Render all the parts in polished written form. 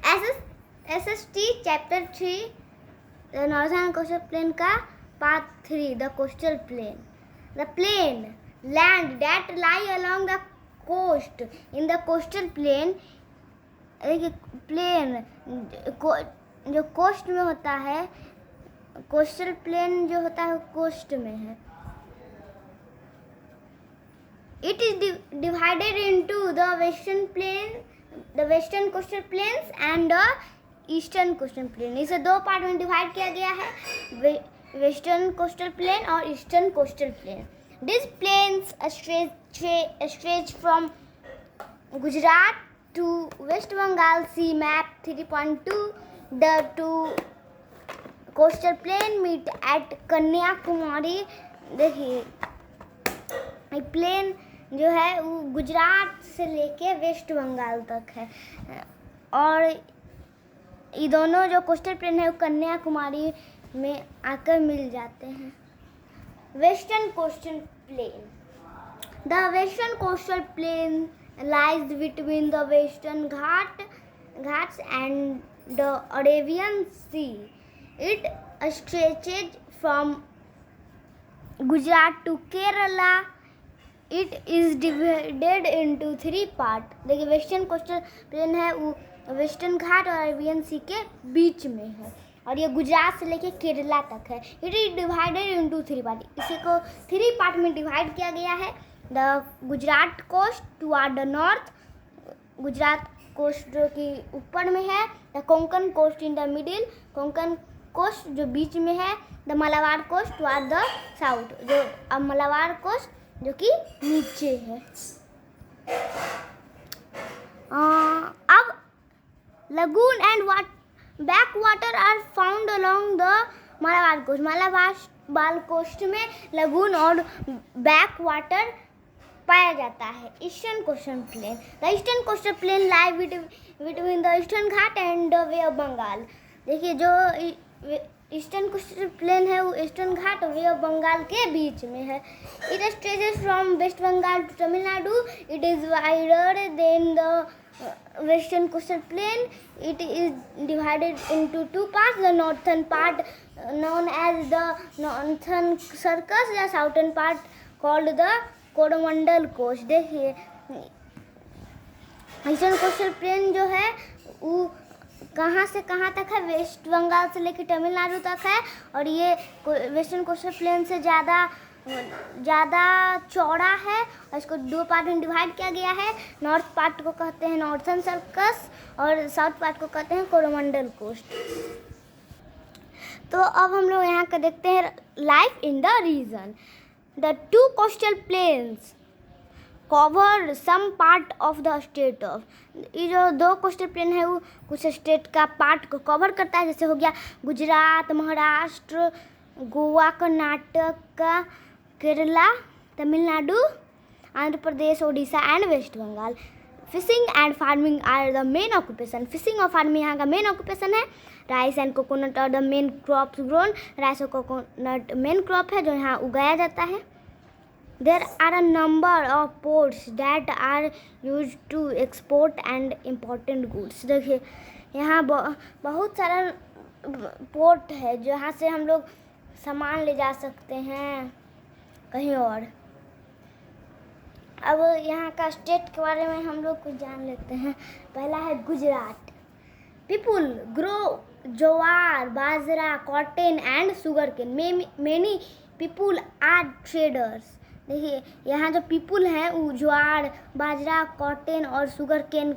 SST chapter 3 the northern coastal plain का part 3 the coastal plain. The plain land that lie along the coast. In the coastal plain, plain जो coast में होता है, coastal plain जो होता है coast में है. It is divided into the western plain, the western coastal plains and the eastern coastal plain. इसे दो पार्ट में डिवाइड किया गया है, वेस्टर्न कोस्टल प्लेन और eastern coastal plane. These plains stretch from Gujarat to West Bengal. See map 3.2. The two coastal plain meet at Kanyakumari. देखिए plane जो है वो गुजरात से लेके वेस्ट बंगाल तक है, और ये दोनों जो कोस्टल प्लेन है वो कन्याकुमारी में आकर मिल जाते हैं. Western coastal plain. The western coastal plain lies between the western Ghats and the Arabian sea. It stretches from Gujarat to Kerala. It is divided into 3 part. देखिए वेस्टर्न कोस्टल प्लेन है वो वेस्टर्न घाट और अरेबियन सी के बीच में है, और ये गुजरात से लेके केरला तक है. It is divided into 3 part. इसी को 3 पार्ट में डिवाइड किया गया है. The Gujarat coast toward the north, Gujarat coast जो कि ऊपर में है. The Konkan coast in the middle, Konkan coast जो बीच में है. The Malabar coast toward the south, जो अब मलाबार कोस्ट जो कि नीचे है. अब lagoon and backwater are found along the Malabar coast. Malabar coast में लगून और बैक वाटर पाया जाता है. Eastern coastal plain. The eastern coastal plain lie between the eastern Ghat and the bay of Bengal. देखिए जो ईस्टर्न कोस्टल प्लेन है वो eastern घाट और वे ऑफ बंगाल के बीच में है. It stretches from West Bengal to Tamil Nadu. It is wider than the western coastal plain. It is divided into 2 parts. The northern part known as the northern circus, the southern part called the Coromandel coast. देखिए eastern coastal plain जो है वो कहाँ से कहाँ तक है, waste Bengal से लेकर तमिलनाडु तक है, और ये वेस्टर्न कोस्टल प्लेन से ज़्यादा चौड़ा है, और इसको 2 पार्ट में डिवाइड किया गया है. नॉर्थ पार्ट को कहते हैं नॉर्थर्न सर्कस और साउथ पार्ट को कहते हैं कोरोमंडल कोस्ट. तो अब हम लोग यहाँ का देखते हैं life in the region. The 2 coastal plains cover some part of the state of. ये जो 2 कोस्टल प्लेन है वो कुछ स्टेट का पार्ट को कवर करता है, जैसे हो गया Gujarat, Maharashtra, Goa, Karnataka, Kerala, Tamil Nadu, Andhra Pradesh, Odisha and West Bengal. Fishing and farming are the main occupation. Fishing और फार्मिंग यहाँ का मेन ऑक्यूपेशन है. Rice and coconut are the main crops grown. Rice और कोकोनट मेन क्रॉप है जो यहाँ उगाया जाता है. There are a number of ports that are used to export and important goods. देखिए यहाँ बहुत सारा पोर्ट है जहाँ से हम लोग सामान ले जा सकते हैं कहीं और. अब यहाँ का स्टेट के बारे में हम लोग कुछ जान लेते हैं. पहला है Gujarat. People grow jowar, bajra, cotton and sugar cane. Many people are traders. देखिए यहाँ जो पीपुल हैं वो ज्वार, बाजरा, कॉटन और शुगर केन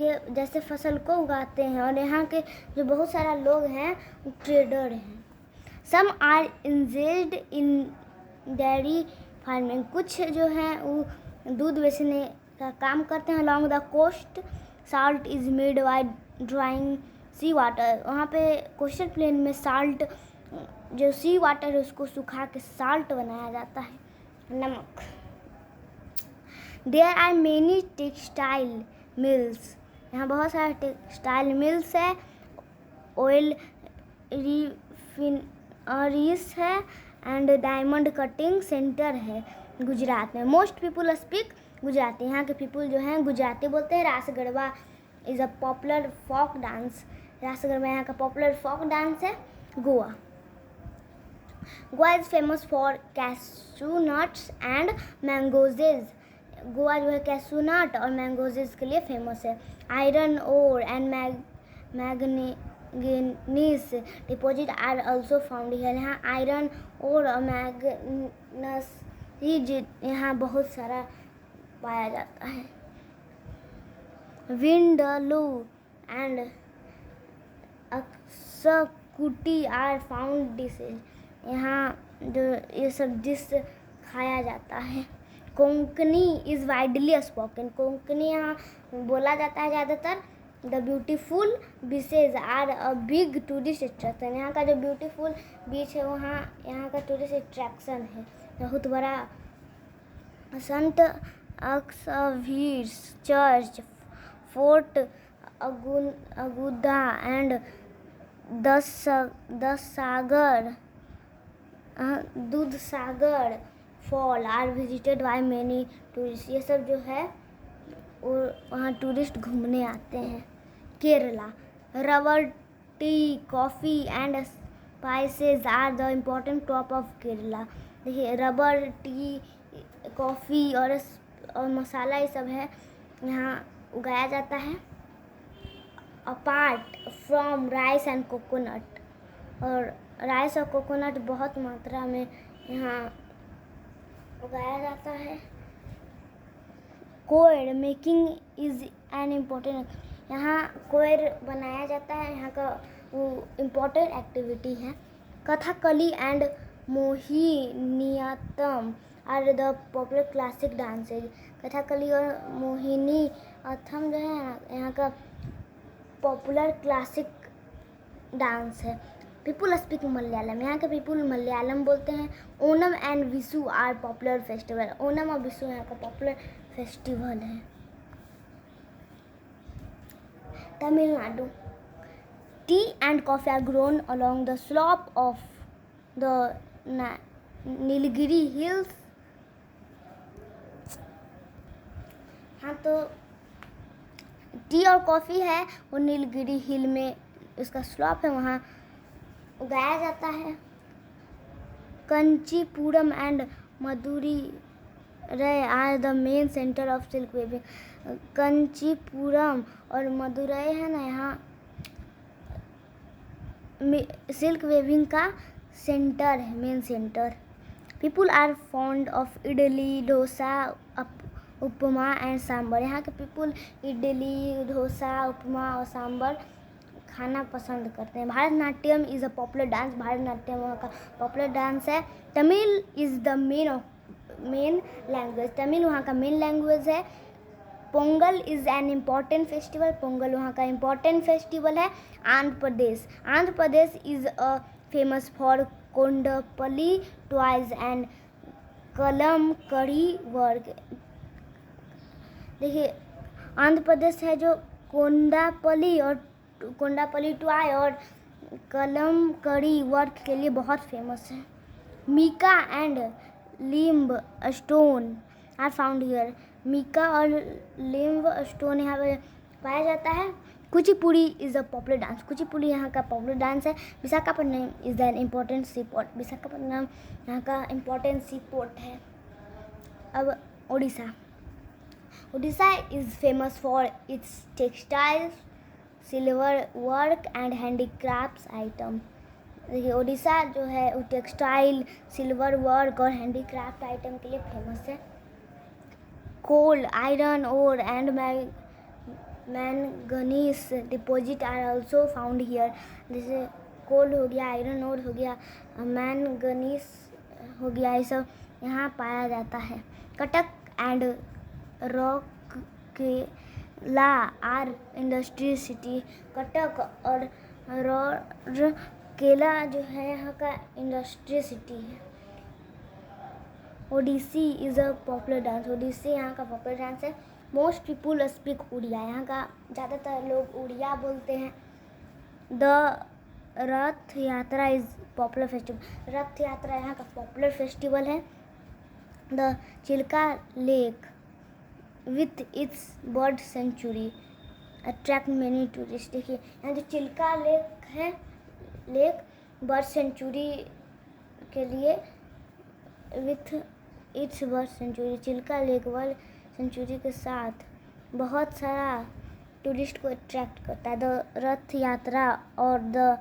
के जैसे फसल को उगाते हैं, और यहाँ के जो बहुत सारा लोग हैं वो ट्रेडर हैं. Some are engaged in dairy farming. कुछ जो हैं वो दूध बेचने का काम करते हैं. Along the coast salt is made by drying sea water. वहाँ पे कोस्टल प्लेन में साल्ट जो सी वाटर है उसको सुखा के साल्ट बनाया जाता है, नमक. There are many textile mills. यहाँ बहुत सारे टेक्सटाइल मिल्स है. ऑयल रिफिनरीज है एंड डायमंड कटिंग सेंटर है गुजरात में. Most people speak Gujarati. यहाँ के पीपुल जो हैं गुजराती बोलते हैं. रास गढ़वा is a popular folk dance. रासगर में यहाँ का पॉपुलर फोक डांस है Goa. Goa is famous for cashew nuts and mangoes. Goa जो है कैशू नट और मैंगोजेज के लिए फेमस है। Iron ore and manganese deposit are also found here. यहाँ आयरन ओर और मैग्नीज यहाँ बहुत सारा पाया जाता है। Vindaloo and xacuti are found dishes. यहाँ जो ये सब डिश खाया जाता है। Konkani is widely spoken. Konkani यहाँ बोला जाता है ज़्यादातर। The beautiful beaches are a big tourist attraction. यहाँ का जो ब्यूटीफुल बीच है वहाँ यहाँ का टूरिस्ट अट्रैक्शन है बहुत बड़ा। Saint Xavier church, fort Aguada and Dudh Sagar fall are visited by many tourist. ये सब जो है वहाँ टूरिस्ट घूमने आते हैं। Kerala, rubber, tea, coffee and spices are the important crop of Kerala. देखिए रबर, टी, कॉफ़ी और मसाला ये सब है यहाँ उगाया जाता है। Apart from rice and coconut, और राइस और कोकोनट बहुत मात्रा में यहाँ उगाया जाता है। कोयर मेकिंग इज़ एन इम्पोर्टेंट। यहाँ कोयर बनाया जाता है, यहाँ का वो इम्पोर्टेंट एक्टिविटी है। Kathakali and Mohiniyattam are the popular classic dances. Kathakali और मोहिनीअट्टम जो है यहाँ का पॉपुलर क्लासिक डांस है। People speak Malayalam. यहाँ के पीपुल मलयालम बोलते हैं। Onam and Vishu are popular festival. Onam और विशु यहाँ का पॉपुलर फेस्टिवल है। Tamil Nadu, tea and coffee are grown along the slope of the Nilgiri hills. हाँ तो टी और कॉफ़ी है वो नीलगिरी हिल में उसका स्लॉप है, वहाँ उगाया जाता है। Kanchipuram and Madurai are the main centre of silk weaving. Kanchipuram और मदुरई है ना यहाँ सिल्क वेविंग का सेंटर है, main centre. People are fond of idli, dosa, upma and sambar. यहाँ के पीपुल इडली, डोसा, उपमा और सांबर खाना पसंद करते हैं। Bharatanatyam is a popular dance. Bharatanatyam वहाँ का पॉपुलर डांस है। Tamil is the main language. Tamil वहाँ का मेन लैंग्वेज है। Pongal is an important festival. Pongal वहाँ का इम्पॉर्टेंट फेस्टिवल है। Andhra Pradesh, Andhra Pradesh is a famous for Kondapalli toys and Kalamkari work. देखिए आंध्र प्रदेश है जो कोंडापल्ली टॉय और कलमकड़ी वर्क के लिए बहुत फेमस है। Mica and limestone are found here. Mica और लिम्ब स्टोन यहाँ पे पाया जाता है। Kuchipudi is a popular dance. Kuchipudi यहाँ का पॉपुलर डांस है। Visakhapatnam is an important sea port. Visakhapatnam यहाँ का इम्पोर्टेंट सी पोर्ट है। अब Orissa, Orissa is famous for its textiles, silver work and handicrafts item. देखिए उड़ीसा जो है वो टेक्सटाइल, सिल्वर वर्क और हैंडीक्राफ्ट आइटम के लिए फेमस है। Coal, iron ore and manganese deposit are also found here. जैसे कोल हो गया, आयरन ओर हो गया, मैंगनीज हो गया, ये सब यहाँ पाया जाता है। Cuttack and Rourkela are industry city. Cuttack और रौरकेला जो है यहाँ का इंडस्ट्री सिटी है। Odissi is a popular dance. Odissi यहाँ का पॉपुलर डांस है। Most people speak Oriya. यहाँ का ज़्यादातर लोग उड़िया बोलते हैं। द रथ यात्रा इज़ पॉपुलर फेस्टिवल। रथ यात्रा यहाँ का पॉपुलर फेस्टिवल है। The Chilka lake with its bird sanctuary. Attract many tourist. देखिए यहाँ जो चिल्का लेक है, लेक बर्ड सेंचुरी के लिए with its bird sanctuary, Chilka lake bird sanctuary के साथ बहुत सारा टूरिस्ट को अट्रैक्ट करता है। द रथ यात्रा और द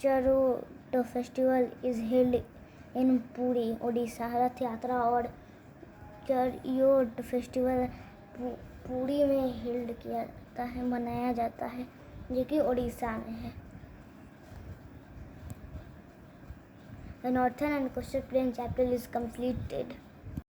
चरोटो festival is held in Puri, Odisha. Rath Yatra और चरियोट फेस्टिवल पुरी में हेल्ड किया जाता है, मनाया जाता है, जो कि ओडिशा में है। The northern and coastal plain chapter is completed.